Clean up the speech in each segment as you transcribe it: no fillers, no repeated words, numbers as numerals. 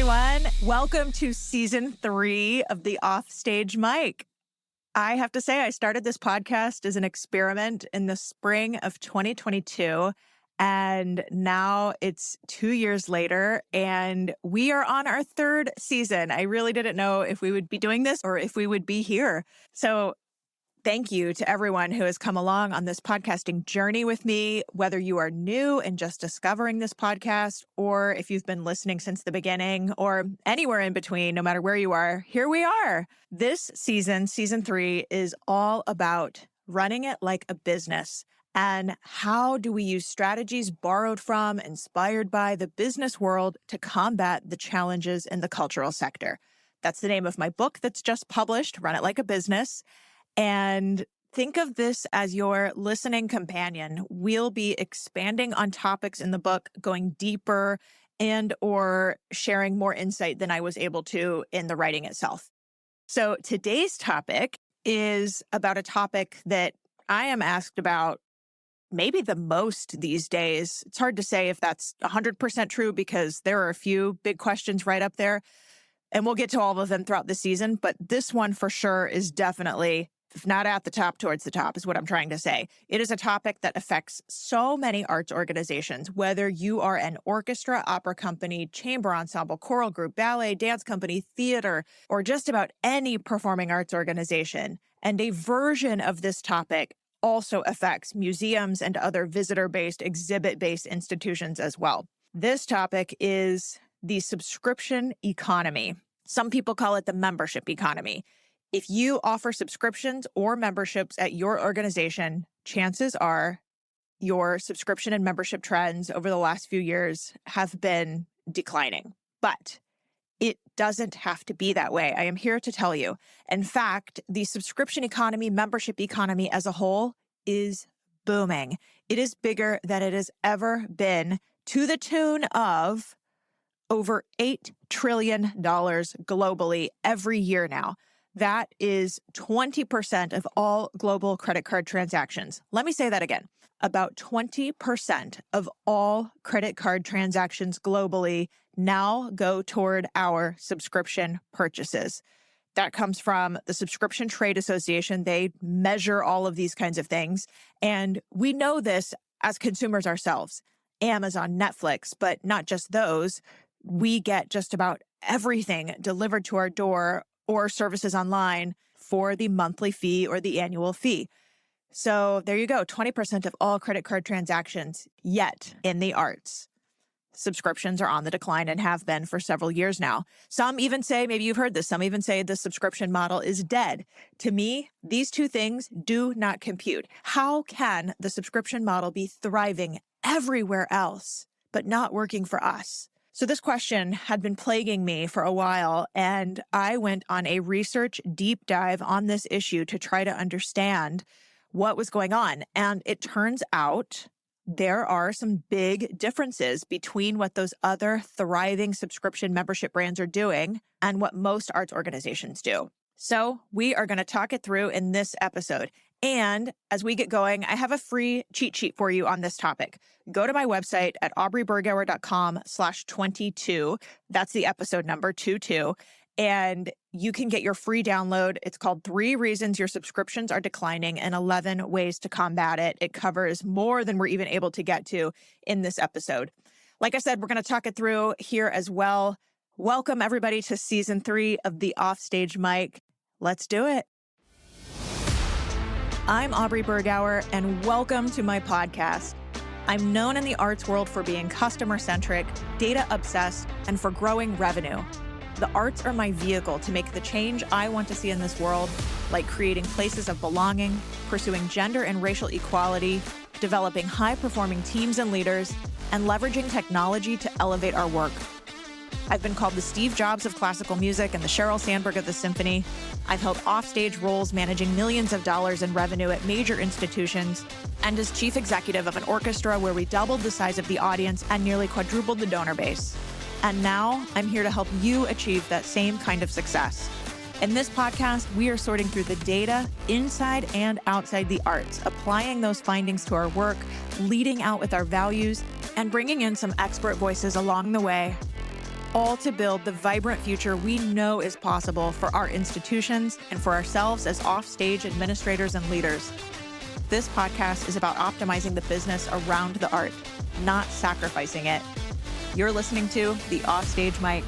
everyone. Welcome to season 3 of the Offstage mic. I have to say, I started this podcast as an experiment in the spring of 2022, and now it's 2 years later, and we are on our 3rd season. I really didn't know if we would be doing this or if we would be here. So thank you to everyone who has come along on this podcasting journey with me, whether you are new and just discovering this podcast, or if you've been listening since the beginning, or anywhere in between, no matter where you are, here we are. This season, season 3, is all about running it like a business. And how do we use strategies borrowed from, inspired by the business world to combat the challenges in the cultural sector? That's the name of my book that's just published, Run It Like a Business. And think of this as your listening companion. We'll be expanding on topics in the book, going deeper and or sharing more insight than I was able to in the writing itself. So today's topic is about a topic that I am asked about maybe the most these days. It's hard to say if that's 100% true because there are a few big questions right up there. And we'll get to all of them throughout the season. But this one for sure is definitely, if not at the top, towards the top is what I'm trying to say. It is a topic that affects so many arts organizations, whether you are an orchestra, opera company, chamber ensemble, choral group, ballet, dance company, theater, or just about any performing arts organization. And a version of this topic also affects museums and other visitor-based, exhibit-based institutions as well. This topic is the subscription economy. Some people call it the membership economy. If you offer subscriptions or memberships at your organization, chances are your subscription and membership trends over the last few years have been declining. But it doesn't have to be that way. I am here to tell you. In fact, the subscription economy, membership economy as a whole is booming. It is bigger than it has ever been, to the tune of over $8 trillion globally every year now. That is 20% of all global credit card transactions. Let me say that again. About 20% of all credit card transactions globally now go toward our subscription purchases. That comes from the Subscription Trade Association. They measure all of these kinds of things. And we know this as consumers ourselves. Amazon, Netflix, but not just those. We get just about everything delivered to our door or services online for the monthly fee or the annual fee. So there you go, 20% of all credit card transactions. Yet in the arts, subscriptions are on the decline and have been for several years now. Some even say, maybe you've heard this, some even say the subscription model is dead. To me, these two things do not compute. How can the subscription model be thriving everywhere else, but not working for us? So this question had been plaguing me for a while, and I went on a research deep dive on this issue to try to understand what was going on. And it turns out there are some big differences between what those other thriving subscription membership brands are doing and what most arts organizations do. So we are going to talk it through in this episode. And as we get going, I have a free cheat sheet for you on this topic. Go to my website at aubreybergauer.com/22. That's the episode number 22. And you can get your free download. It's called 3 Reasons Your Subscriptions Are Declining and 11 Ways to Combat It. It covers more than we're even able to get to in this episode. Like I said, we're going to talk it through here as well. Welcome everybody to season 3 of the Offstage mic. Let's do it. I'm Aubrey Bergauer, and welcome to my podcast. I'm known in the arts world for being customer-centric, data-obsessed, and for growing revenue. The arts are my vehicle to make the change I want to see in this world, like creating places of belonging, pursuing gender and racial equality, developing high-performing teams and leaders, and leveraging technology to elevate our work. I've been called the Steve Jobs of classical music and the Sheryl Sandberg of the symphony. I've held offstage roles managing millions of dollars in revenue at major institutions, and as chief executive of an orchestra where we doubled the size of the audience and nearly quadrupled the donor base. And now I'm here to help you achieve that same kind of success. In this podcast, we are sorting through the data inside and outside the arts, applying those findings to our work, leading out with our values, and bringing in some expert voices along the way. all to build the vibrant future we know is possible for our institutions and for ourselves as Offstage administrators and leaders. This podcast is about optimizing the business around the art, not sacrificing it. You're listening to the Offstage Mic.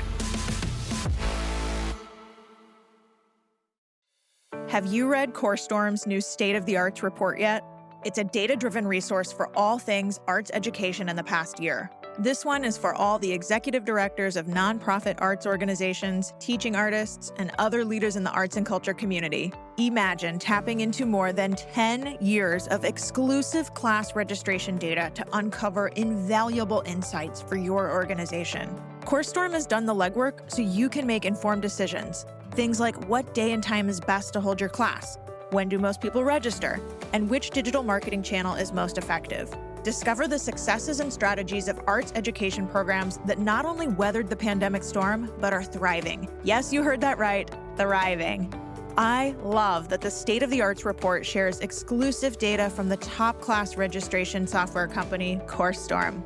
Have you read CoreStorm's new State of the Arts report yet? It's a data-driven resource for all things arts education in the past year. This one is for all the executive directors of nonprofit arts organizations, teaching artists, and other leaders in the arts and culture community. Imagine tapping into more than 10 years of exclusive class registration data to uncover invaluable insights for your organization. CoreStorm has done the legwork so you can make informed decisions. Things like what day and time is best to hold your class, when do most people register, and which digital marketing channel is most effective. Discover the successes and strategies of arts education programs that not only weathered the pandemic storm, but are thriving. Yes, you heard that right, thriving. I love that the State of the Arts report shares exclusive data from the top class registration software company, CoreStorm.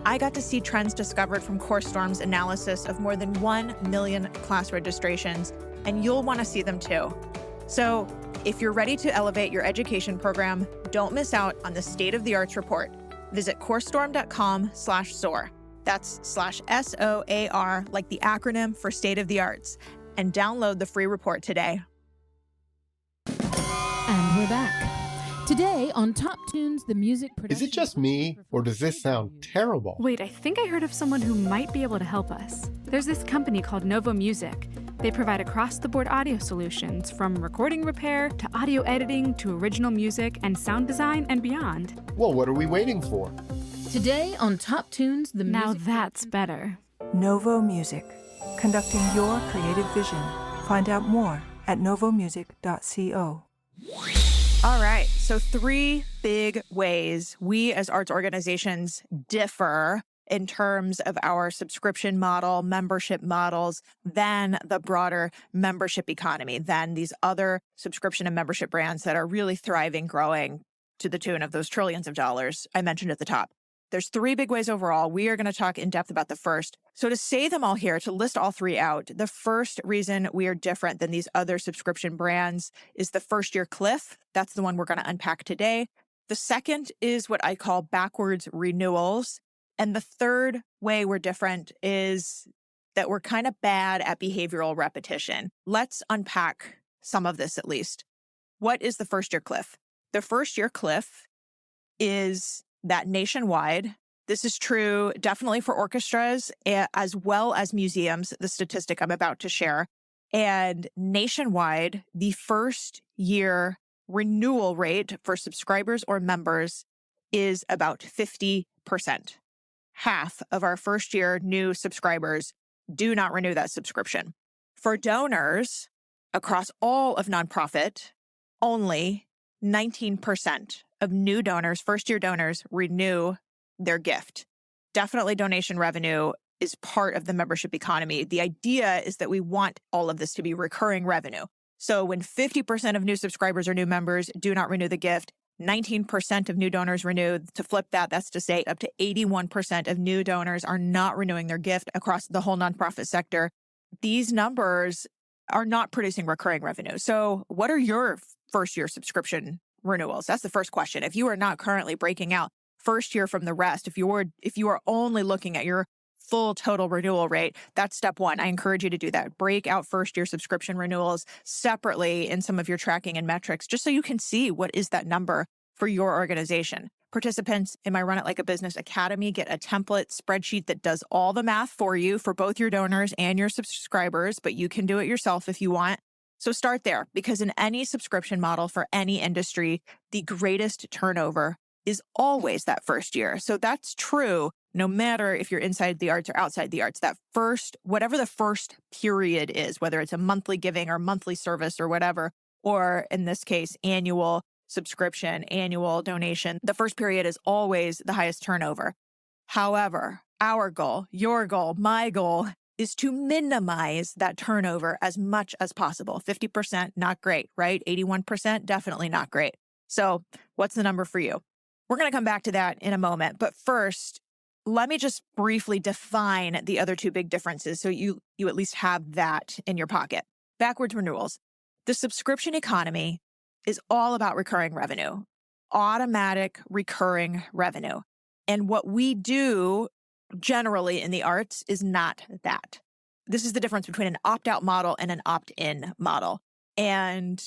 I got to see trends discovered from CoreStorm's analysis of more than 1 million class registrations, and you'll want to see them too. So, if you're ready to elevate your education program, don't miss out on the State of the Arts report. Visit corestorm.com/SOAR. That's /SOAR, like the acronym for State of the Arts, and download the free report today. And we're back. Today on Top Tunes, the music production... Is it just me, or does this sound terrible? Wait, I think I heard of someone who might be able to help us. There's this company called Novo Music. They provide across-the-board audio solutions, from recording repair to audio editing to original music and sound design and beyond. Well, what are we waiting for? Today on Top Tunes, the music... Now that's better. Novo Music, conducting your creative vision. Find out more at novomusic.co. All right, so 3 big ways we as arts organizations differ in terms of our subscription model, membership models, than the broader membership economy, than these other subscription and membership brands that are really thriving, growing to the tune of those trillions of dollars I mentioned at the top. There's 3 big ways overall. We are going to talk in depth about the first. So to say them all here, to list all 3 out, the first reason we are different than these other subscription brands is the first-year cliff. That's the one we're going to unpack today. The second is what I call backwards renewals. And the third way we're different is that we're kind of bad at behavioral repetition. Let's unpack some of this at least. What is the first-year cliff? The first-year cliff is that nationwide, this is true definitely for orchestras as well as museums, the statistic I'm about to share. And nationwide, the first-year renewal rate for subscribers or members is about 50%. Half of our first-year new subscribers do not renew that subscription. For donors across all of nonprofit, only 19% of new donors, first-year donors, renew their gift. Definitely donation revenue is part of the membership economy. The idea is that we want all of this to be recurring revenue. So when 50% of new subscribers or new members do not renew the gift, 19% of new donors renew. To flip that, that's to say up to 81% of new donors are not renewing their gift across the whole nonprofit sector. These numbers are not producing recurring revenue. So what are your first-year subscription renewals? That's the first question. If you are not currently breaking out first year from the rest, if you are only looking at your full total renewal rate, that's step 1. I encourage you to do that. Break out first-year subscription renewals separately in some of your tracking and metrics, just so you can see what is that number for your organization. Participants in my Run It Like a Business Academy get a template spreadsheet that does all the math for you for both your donors and your subscribers, but you can do it yourself if you want. So start there, because in any subscription model for any industry, the greatest turnover is always that first year. So that's true no matter if you're inside the arts or outside the arts. That first, whatever the first period is, whether it's a monthly giving or monthly service or whatever, or in this case, annual subscription, annual donation, the first period is always the highest turnover. However, our goal, your goal, my goal is to minimize that turnover as much as possible. 50%, not great, right? 81%, definitely not great. So what's the number for you? We're going to come back to that in a moment. But first, let me just briefly define the other two big differences so you at least have that in your pocket. Backwards renewals. The subscription economy is all about recurring revenue, automatic recurring revenue. And what we do generally in the arts is not that. This is the difference between an opt-out model and an opt-in model. And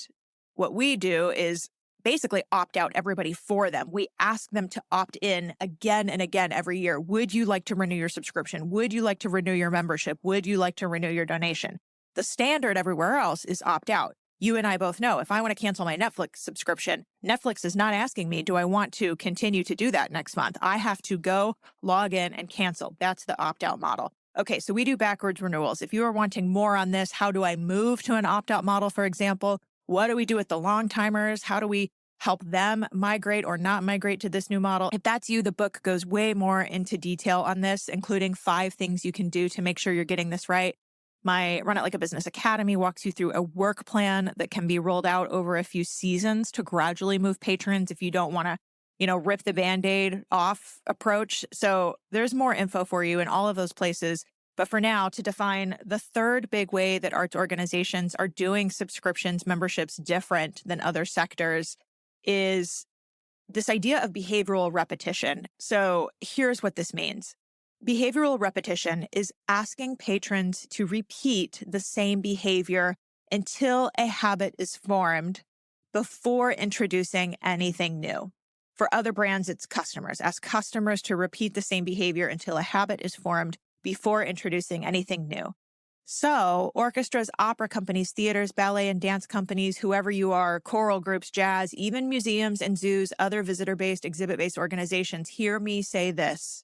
what we do is basically opt out everybody for them. We ask them to opt in again and again every year. Would you like to renew your subscription? Would you like to renew your membership? Would you like to renew your donation? The standard everywhere else is opt out. You and I both know if I want to cancel my Netflix subscription, Netflix is not asking me, do I want to continue to do that next month? I have to go log in and cancel. That's the opt-out model. Okay, so we do backwards renewals. If you are wanting more on this, how do I move to an opt-out model, for example? What do we do with the long timers? How do we help them migrate or not migrate to this new model? If that's you, the book goes way more into detail on this, including 5 things you can do to make sure you're getting this right. My Run It Like a Business Academy walks you through a work plan that can be rolled out over a few seasons to gradually move patrons if you don't want to, rip the Band-Aid off approach. So there's more info for you in all of those places. But for now, to define the third big way that arts organizations are doing subscriptions, memberships different than other sectors is this idea of behavioral repetition. So here's what this means. Behavioral repetition is asking patrons to repeat the same behavior until a habit is formed before introducing anything new. For other brands, it's customers. Ask customers to repeat the same behavior until a habit is formed before introducing anything new. So orchestras, opera companies, theaters, ballet and dance companies, whoever you are, choral groups, jazz, even museums and zoos, other visitor-based, exhibit-based organizations, hear me say this.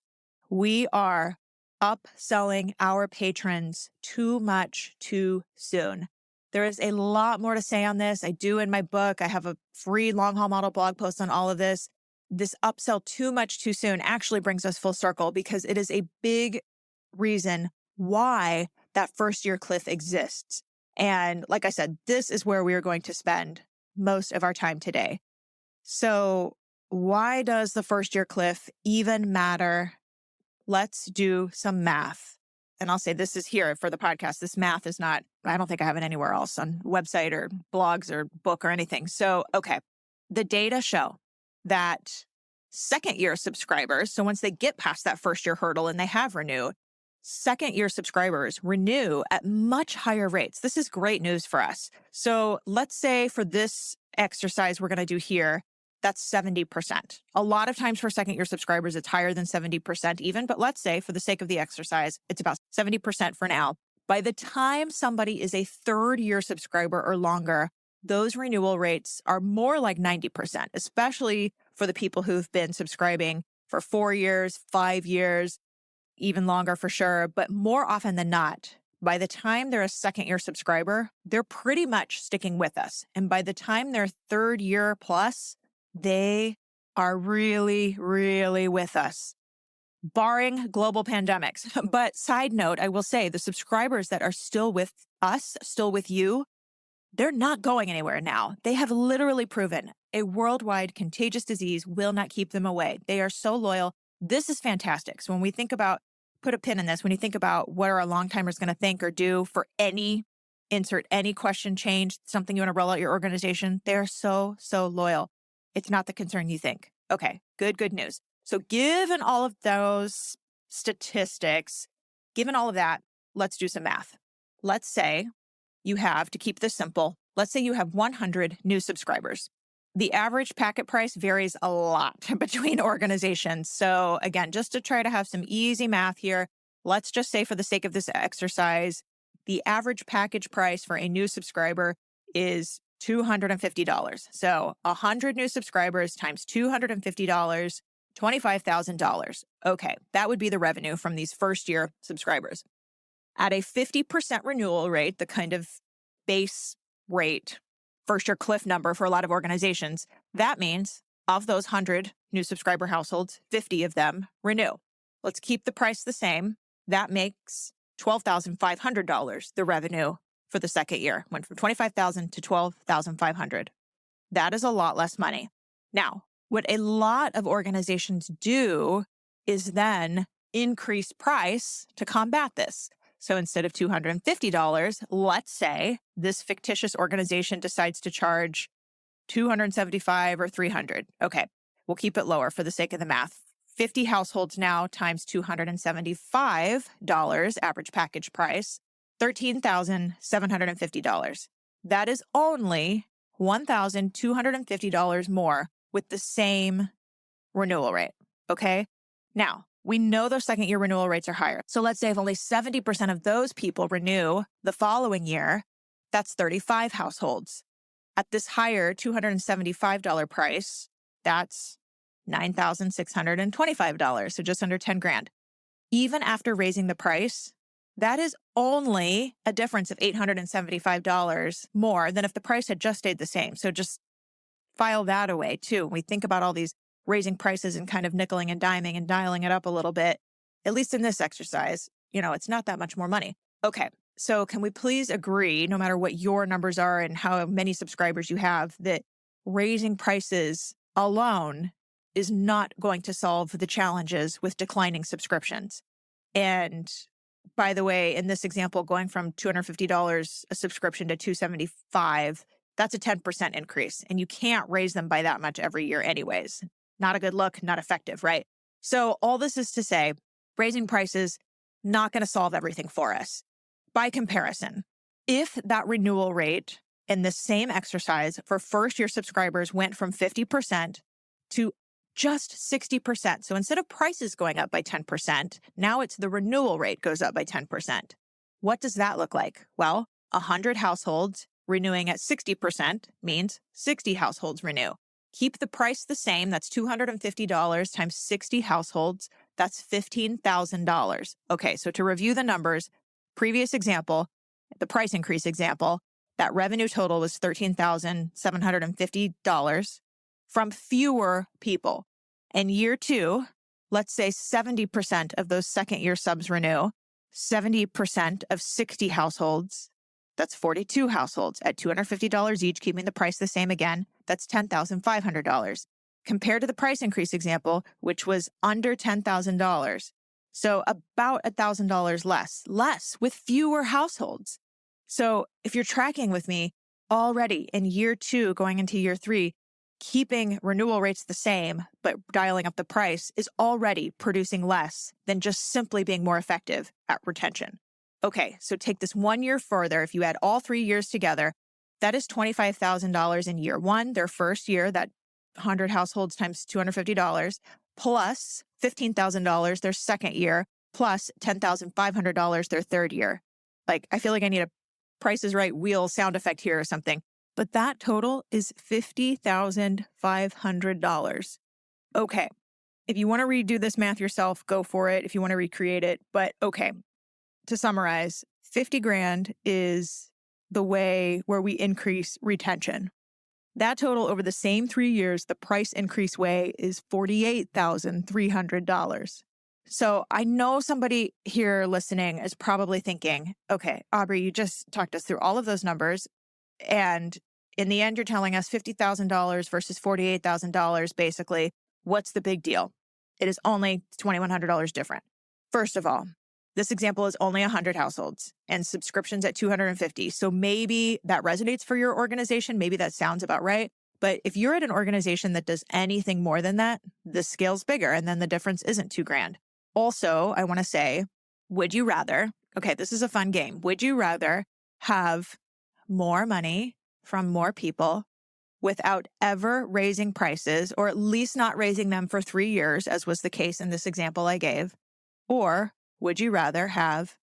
We are upselling our patrons too much too soon. There is a lot more to say on this. I do in my book. I have a free long haul model blog post on all of this. This upsell too much too soon actually brings us full circle because it is a big reason why that first year cliff exists. And like I said, this is where we are going to spend most of our time today. So why does the first year cliff even matter? Let's do some math. And I'll say this is here for the podcast. This math is not, I don't think I have it anywhere else on website or blogs or book or anything. So, okay. The data show that second year subscribers, so once they get past that first year hurdle and they have renewed, second year subscribers renew at much higher rates. This is great news for us. So let's say for this exercise we're going to do here, that's 70%. A lot of times for second year subscribers, it's higher than 70% even, but let's say for the sake of the exercise, it's about 70% for now. By the time somebody is a third year subscriber or longer, those renewal rates are more like 90%, especially for the people who've been subscribing for 4 years, 5 years, even longer for sure. But more often than not, by the time they're a second year subscriber, they're pretty much sticking with us. And by the time they're third year plus, they are really, really with us, barring global pandemics. But side note, I will say the subscribers that are still with us, still with you, they're not going anywhere now. They have literally proven a worldwide contagious disease will not keep them away. They are so loyal. This is fantastic. So when we think about, put a pin in this, when you think about what are our long timers going to think or do for insert any question, change, something you want to roll out your organization, they're so, so loyal. It's not the concern you think. Okay, good news. So given all of those statistics, given all of that, let's do some math. Let's say you have, to keep this simple, let's say you have 100 new subscribers. The average packet price varies a lot between organizations. So again, just to try to have some easy math here, let's just say for the sake of this exercise, the average package price for a new subscriber is $250. So 100 new subscribers times $250, $25,000. Okay, that would be the revenue from these first year subscribers. At a 50% renewal rate, the kind of base rate, first year cliff number for a lot of organizations, that means of those 100 new subscriber households, 50 of them renew. Let's keep the price the same. That makes $12,500, the revenue for the second year. Went from $25,000 to $12,500. That is a lot less money. Now, what a lot of organizations do is then increase price to combat this. So instead of $250, let's say this fictitious organization decides to charge $275 or $300. Okay, we'll keep it lower for the sake of the math. 50 households now times $275 average package price, $13,750. That is only $1,250 more with the same renewal rate, okay? Now, we know those second-year renewal rates are higher. So let's say if only 70% of those people renew the following year, that's 35 households. At this higher $275 price, that's $9,625, so just under 10 grand. Even after raising the price, that is only a difference of $875 more than if the price had just stayed the same. So just file that away too. We think about all these raising prices and kind of nickeling and diming and dialing it up a little bit. At least in this exercise, it's not that much more money. Okay, so can we please agree, no matter what your numbers are and how many subscribers you have, that raising prices alone is not going to solve the challenges with declining subscriptions? And by the way, in this example, going from $250 a subscription to $275, that's a 10% increase. And you can't raise them by that much every year anyways. Not a good look, not effective, right? So all this is to say, raising prices, not going to solve everything for us. By comparison, if that renewal rate in the same exercise for first-year subscribers went from 50% to just 60%. So instead of prices going up by 10%, now it's the renewal rate goes up by 10%. What does that look like? Well, 100 households renewing at 60% means 60 households renew. Keep the price the same. That's $250 times 60 households. That's $15,000. Okay, so to review the numbers, previous example, the price increase example, that revenue total was $13,750 from fewer people. In year two, let's say 70% of those second-year subs renew, 70% of 60 households, that's 42 households at $250 each, keeping the price the same again, that's $10,500. Compared to the price increase example, which was under $10,000. So about $1,000 less with fewer households. So if you're tracking with me already in year two, going into year three, keeping renewal rates the same, but dialing up the price is already producing less than just simply being more effective at retention. Okay, so take this 1 year further. If you add all 3 years together, that is $25,000 in year one, their first year, that 100 households times $250, plus $15,000 their second year, plus $10,500 their third year. Like, I feel like I need a Price is Right wheel sound effect here or something. But that total is $50,500. Okay, if you want to redo this math yourself, go for it. If you want to recreate it. But okay, to summarize, 50 grand is the way where we increase retention. That total over the same 3 years, the price increase way is $48,300. So I know somebody here listening is probably thinking, okay, Aubrey, you just talked us through all of those numbers. And in the end, you're telling us $50,000 versus $48,000, basically. What's the big deal? It is only $2,100 different. First of all, this example is only 100 households and subscriptions at 250. So maybe that resonates for your organization. Maybe that sounds about right. But if you're at an organization that does anything more than that, the scale's bigger and then the difference isn't $2,000. Also, I want to say, would you rather, okay, this is a fun game. Would you rather have more money from more people without ever raising prices, or at least not raising them for 3 years, as was the case in this example I gave? Or would you rather have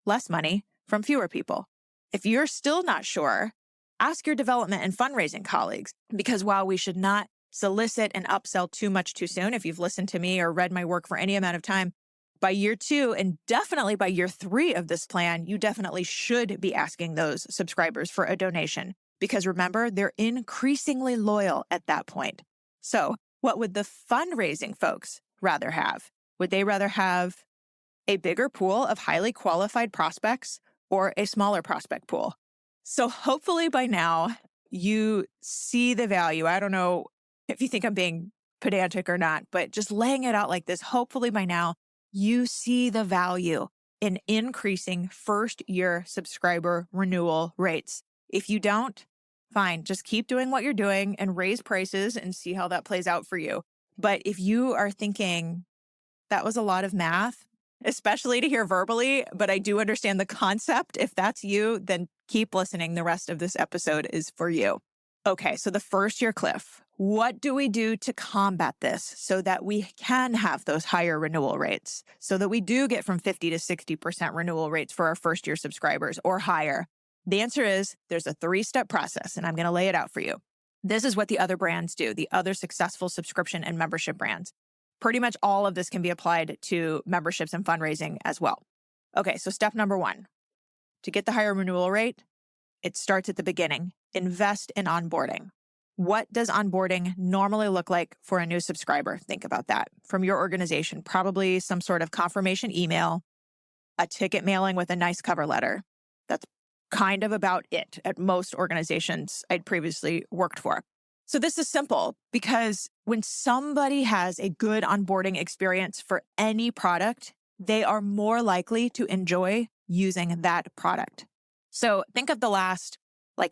less money from fewer people? If you're still not sure, ask your development and fundraising colleagues, because while we should not solicit and upsell too much too soon, if you've listened to me or read my work for any amount of time, by year 2 and definitely by year 3 of this plan, you definitely should be asking those subscribers for a donation, because remember, they're increasingly loyal at that point. So what would the fundraising folks rather have? Would they rather have a bigger pool of highly qualified prospects or a smaller prospect pool? So hopefully by now you see the value. I don't know if you think I'm being pedantic or not, but just laying it out like this, hopefully by now you see the value in increasing first-year subscriber renewal rates. If you don't, fine, just keep doing what you're doing and raise prices and see how that plays out for you. But if you are thinking that was a lot of math, especially to hear verbally, but I do understand the concept. If that's you, then keep listening. The rest of this episode is for you. Okay, so the first year cliff. What do we do to combat this so that we can have those higher renewal rates, so that we do get from 50 to 60% renewal rates for our first year subscribers or higher? The answer is there's a 3-step process, and I'm going to lay it out for you. This is what the other brands do, the other successful subscription and membership brands. Pretty much all of this can be applied to memberships and fundraising as well. Okay, so step number 1, to get the higher renewal rate, it starts at the beginning. Invest in onboarding. What does onboarding normally look like for a new subscriber? Think about that. From your organization, probably some sort of confirmation email, a ticket mailing with a nice cover letter. That's kind of about it at most organizations I'd previously worked for. So this is simple because when somebody has a good onboarding experience for any product, they are more likely to enjoy using that product. So think of the last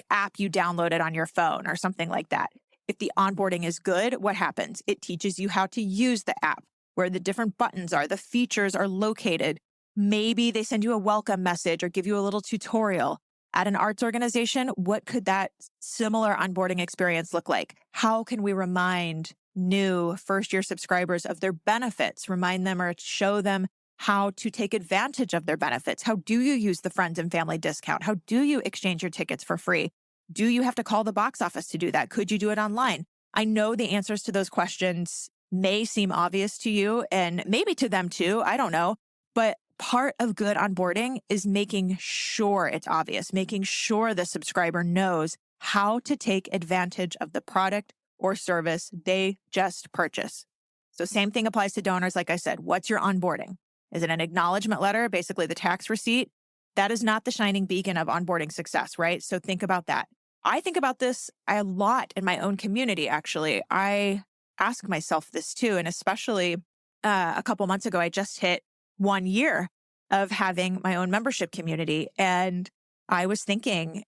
app you downloaded on your phone or something like that. If the onboarding is good, what happens? It teaches you how to use the app, where the different buttons are, the features are located. Maybe they send you a welcome message or give you a little tutorial. At an arts organization, what could that similar onboarding experience look like? How can we remind new first-year subscribers of their benefits, remind them or show them how to take advantage of their benefits? How do you use the friends and family discount? How do you exchange your tickets for free? Do you have to call the box office to do that? Could you do it online? I know the answers to those questions may seem obvious to you and maybe to them too. I don't know. But part of good onboarding is making sure it's obvious, making sure the subscriber knows how to take advantage of the product or service they just purchased. So same thing applies to donors. Like I said, what's your onboarding? Is it an acknowledgement letter, basically the tax receipt? That is not the shining beacon of onboarding success, right? So think about that. I think about this a lot in my own community, actually. I ask myself this too, and especially a couple months ago, I just hit 1 year of having my own membership community. And I was thinking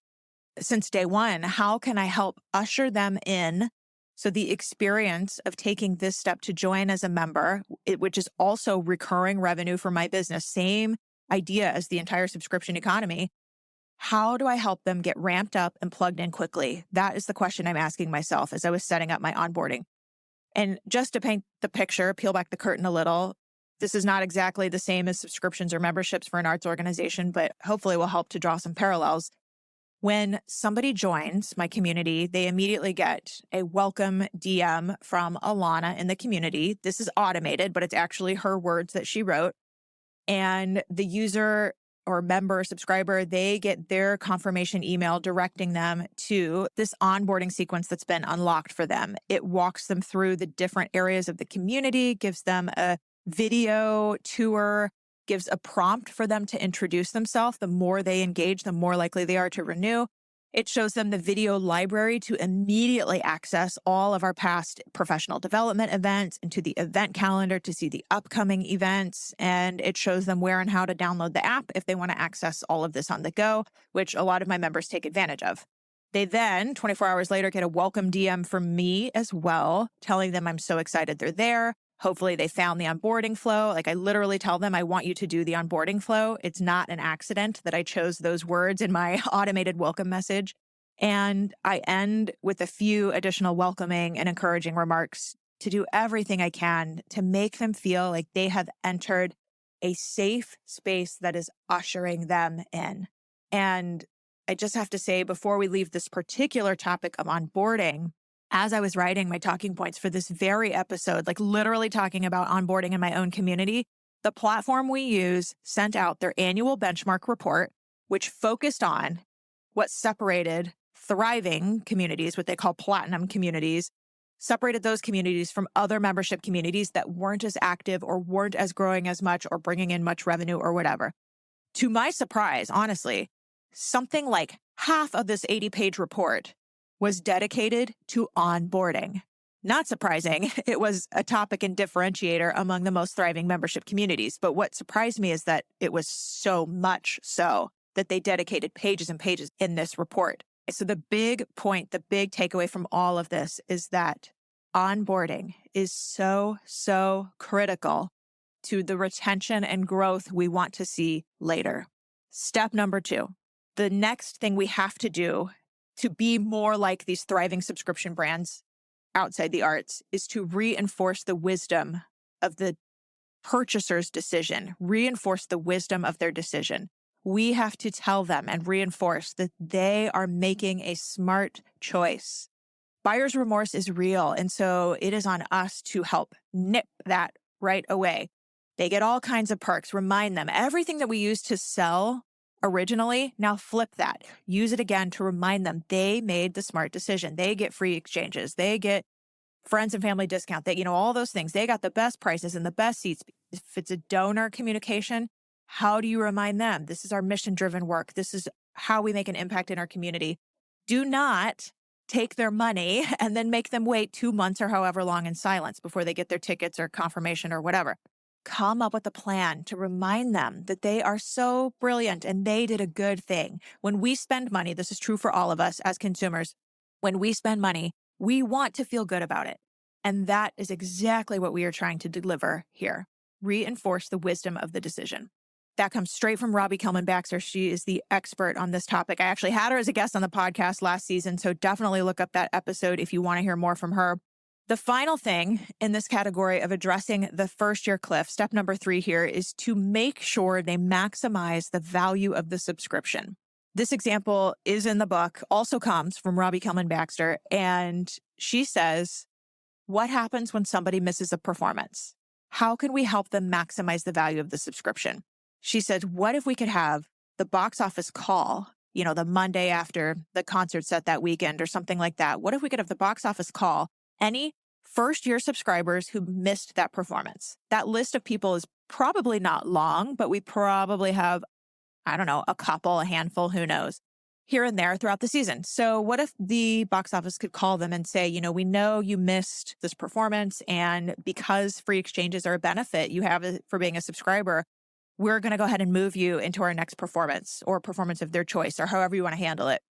since day one, how can I help usher them in? So the experience of taking this step to join as a member, which is also recurring revenue for my business, same idea as the entire subscription economy. How do I help them get ramped up and plugged in quickly? That is the question I'm asking myself as I was setting up my onboarding. And just to paint the picture, peel back the curtain a little, this is not exactly the same as subscriptions or memberships for an arts organization, but hopefully will help to draw some parallels. When somebody joins my community, they immediately get a welcome DM from Alana in the community. This is automated, but it's actually her words that she wrote. And the user or member, subscriber, they get their confirmation email directing them to this onboarding sequence that's been unlocked for them. It walks them through the different areas of the community, gives them a video tour, gives a prompt for them to introduce themselves. The more they engage, the more likely they are to renew. It shows them the video library to immediately access all of our past professional development events, into the event calendar to see the upcoming events. And it shows them where and how to download the app if they want to access all of this on the go, which a lot of my members take advantage of. They then, 24 hours later, get a welcome DM from me as well, telling them I'm so excited they're there. Hopefully they found the onboarding flow. I literally tell them I want you to do the onboarding flow. It's not an accident that I chose those words in my automated welcome message. And I end with a few additional welcoming and encouraging remarks to do everything I can to make them feel like they have entered a safe space that is ushering them in. And I just have to say, before we leave this particular topic of onboarding, as I was writing my talking points for this very episode, literally talking about onboarding in my own community, the platform we use sent out their annual benchmark report, which focused on what separated thriving communities, what they call platinum communities, separated those communities from other membership communities that weren't as active or weren't as growing as much or bringing in much revenue or whatever. To my surprise, honestly, something like half of this 80-page report was dedicated to onboarding. Not surprising, it was a topic and differentiator among the most thriving membership communities. But what surprised me is that it was so much so that they dedicated pages and pages in this report. So the big point, the big takeaway from all of this is that onboarding is so critical to the retention and growth we want to see later. Step number 2, the next thing we have to do to be more like these thriving subscription brands outside the arts is to reinforce the wisdom of the purchaser's decision, reinforce the wisdom of their decision. We have to tell them and reinforce that they are making a smart choice. Buyer's remorse is real, and so it is on us to help nip that right away. They get all kinds of perks. Remind them everything that we used to sell originally, now flip that. Use it again to remind them they made the smart decision. They get free exchanges. They get friends and family discount. They, all those things. They got the best prices and the best seats. If it's a donor communication, how do you remind them? This is our mission-driven work. This is how we make an impact in our community. Do not take their money and then make them wait 2 months or however long in silence before they get their tickets or confirmation or whatever. Come up with a plan to remind them that they are so brilliant and they did a good thing. When we spend money, this is true for all of us as consumers, when we spend money, we want to feel good about it. And that is exactly what we are trying to deliver here. Reinforce the wisdom of the decision. That comes straight from Robbie Kellman-Baxter. She is the expert on this topic. I actually had her as a guest on the podcast last season, so definitely look up that episode if you want to hear more from her. The final thing in this category of addressing the first-year cliff, step number 3 here, is to make sure they maximize the value of the subscription. This example is in the book, also comes from Robbie Kellman-Baxter, and she says, what happens when somebody misses a performance? How can we help them maximize the value of the subscription? She said, what if we could have the box office call, the Monday after the concert set that weekend or something like that? What if we could have the box office call any first-year subscribers who missed that performance? That list of people is probably not long, but we probably have, a couple, a handful, who knows, here and there throughout the season. So what if the box office could call them and say, we know you missed this performance, and because free exchanges are a benefit you have for being a subscriber, we're going to go ahead and move you into our next performance or performance of their choice or however you want to handle it,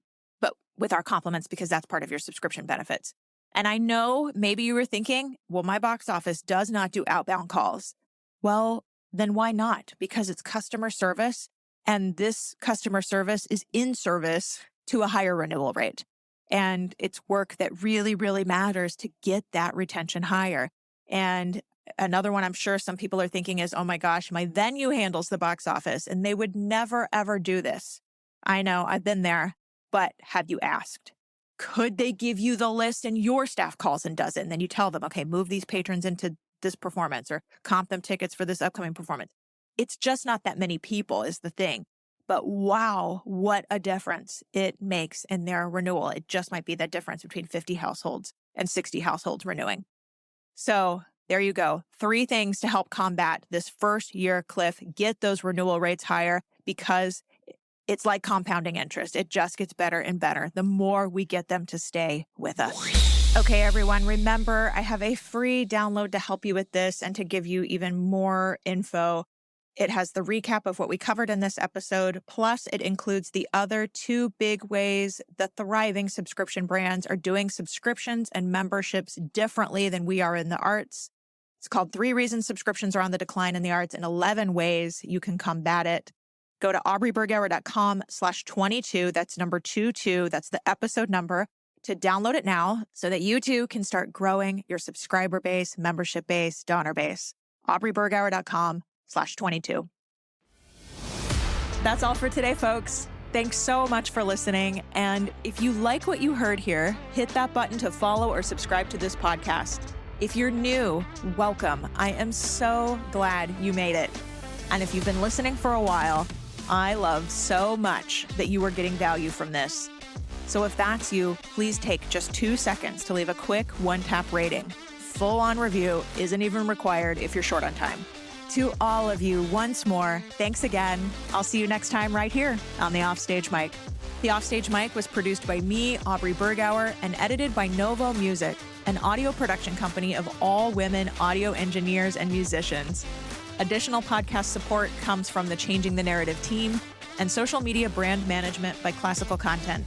but with our compliments because that's part of your subscription benefits. And I know maybe you were thinking, well, my box office does not do outbound calls. Well, then why not? Because it's customer service, and this customer service is in service to a higher renewal rate. And it's work that really, really matters to get that retention higher. And another one I'm sure some people are thinking is, oh my gosh, my venue handles the box office, and they would never, ever do this. I know, I've been there, but have you asked? Could they give you the list and your staff calls and does it? And then you tell them, okay, move these patrons into this performance or comp them tickets for this upcoming performance. It's just not that many people is the thing. But wow, what a difference it makes in their renewal. It just might be that difference between 50 households and 60 households renewing. So there you go. 3 things to help combat this first year cliff. Get those renewal rates higher because it's like compounding interest. It just gets better and better the more we get them to stay with us. Okay, everyone, remember, I have a free download to help you with this and to give you even more info. It has the recap of what we covered in this episode, plus it includes the other 2 big ways the thriving subscription brands are doing subscriptions and memberships differently than we are in the arts. It's called 3 Reasons Subscriptions Are on the Decline in the Arts and 11 Ways You Can Combat It. Go to aubreybergauer.com/22. That's number 22. That's the episode number to download it now so that you too can start growing your subscriber base, membership base, donor base. aubreybergauer.com/22. That's all for today, folks. Thanks so much for listening. And if you like what you heard here, hit that button to follow or subscribe to this podcast. If you're new, welcome. I am so glad you made it. And if you've been listening for a while, I love so much that you are getting value from this. So if that's you, please take just 2 seconds to leave a quick 1-tap rating. Full-on review isn't even required if you're short on time. To all of you, once more, thanks again. I'll see you next time right here on the Offstage Mic. The Offstage Mic was produced by me, Aubrey Bergauer, and edited by Novo Music, an audio production company of all women audio engineers and musicians. Additional podcast support comes from the Changing the Narrative team and social media brand management by Classical Content.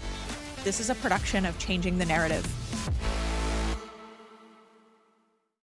This is a production of Changing the Narrative.